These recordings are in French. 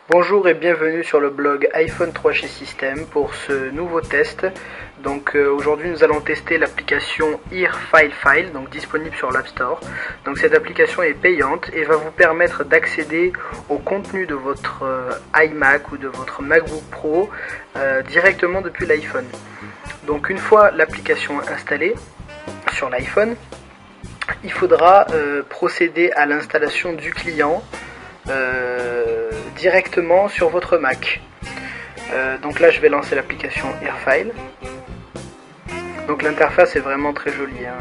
Bonjour et bienvenue sur le blog iPhone 3G System pour ce nouveau test. Donc aujourd'hui nous allons tester l'application HereFileFile, donc disponible sur l'App Store. Donc cette application est payante et va vous permettre d'accéder au contenu de votre iMac ou de votre MacBook Pro directement depuis l'iPhone. Donc une fois l'application installée sur l'iPhone, il faudra procéder à l'installation du client directement sur votre Mac. Donc là je vais lancer l'application HereFile. Donc l'interface est vraiment très jolie, hein.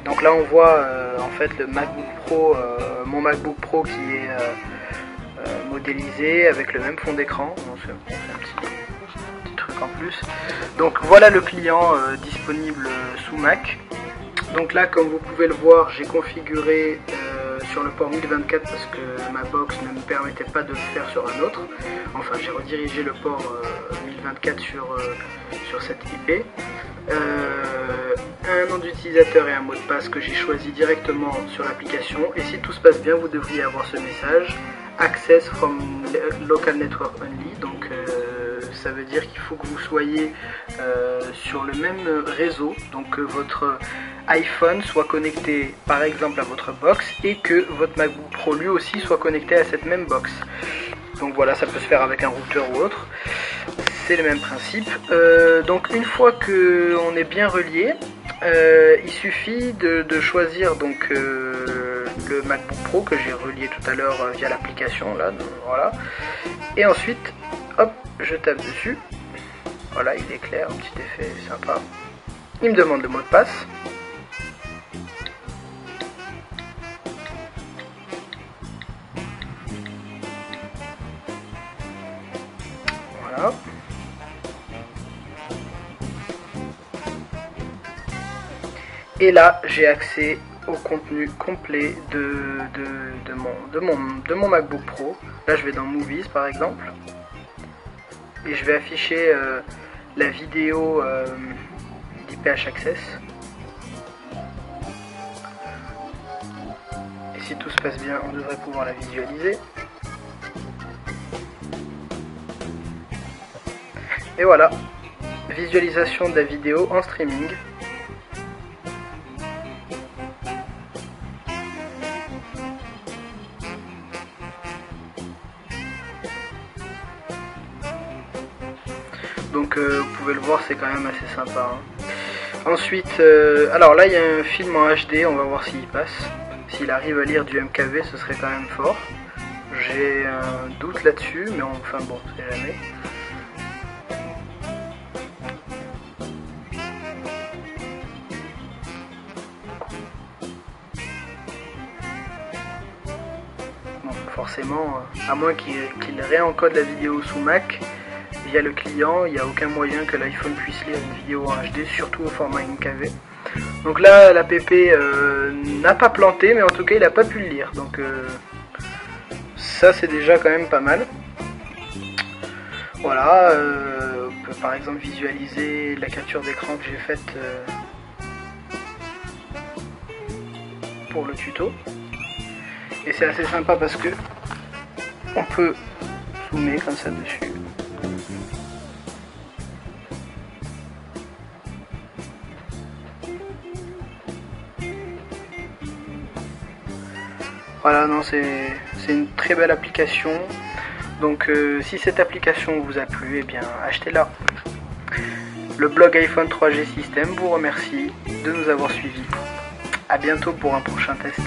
Donc là on voit en fait le MacBook Pro, mon MacBook Pro qui est modélisé avec le même fond d'écran. C'est un petit truc en plus. Donc voilà le client disponible sous Mac. Donc là comme vous pouvez le voir, j'ai configuré sur le port 1024 parce que ma box ne me permettait pas de le faire sur un autre. Enfin j'ai redirigé le port 1024 sur cette IP. Un nom d'utilisateur et un mot de passe que j'ai choisi directement sur l'application, et si tout se passe bien vous devriez avoir ce message Access from local network only. Donc ça veut dire qu'il faut que vous soyez sur le même réseau, donc que votre iPhone soit connecté par exemple à votre box et que votre MacBook Pro lui aussi soit connecté à cette même box. Donc voilà, ça peut se faire avec un routeur ou autre, c'est le même principe. Donc une fois qu'on est bien relié, il suffit de choisir donc le MacBook Pro que j'ai relié tout à l'heure via l'application là, voilà. Et ensuite, hop, je tape dessus. Voilà, il est clair, un petit effet sympa. Il me demande le mot de passe. Voilà. Et là, j'ai accès au contenu complet de mon MacBook Pro. Là, je vais dans Movies par exemple. Et je vais afficher la vidéo d'IPH Access. Et si tout se passe bien, on devrait pouvoir la visualiser. Et voilà, visualisation de la vidéo en streaming. Donc vous pouvez le voir, c'est quand même assez sympa, hein. Ensuite, alors là il y a un film en HD, on va voir s'il passe. S'il arrive à lire du MKV, ce serait quand même fort. J'ai un doute là-dessus, mais enfin bon, c'est jamais. Bon, forcément, à moins qu'il réencode la vidéo sous Mac, via le client, il n'y a aucun moyen que l'iPhone puisse lire une vidéo en HD, surtout au format MKV. Donc là, l'app n'a pas planté, mais en tout cas, il n'a pas pu le lire. Donc ça, c'est déjà quand même pas mal. Voilà, on peut par exemple visualiser la capture d'écran que j'ai faite pour le tuto. Et c'est assez sympa parce que on peut zoomer comme ça dessus. Voilà, non, c'est une très belle application. Donc si cette application vous a plu, eh bien achetez-la. Le blog iPhone 3G System vous remercie de nous avoir suivis. A bientôt pour un prochain test.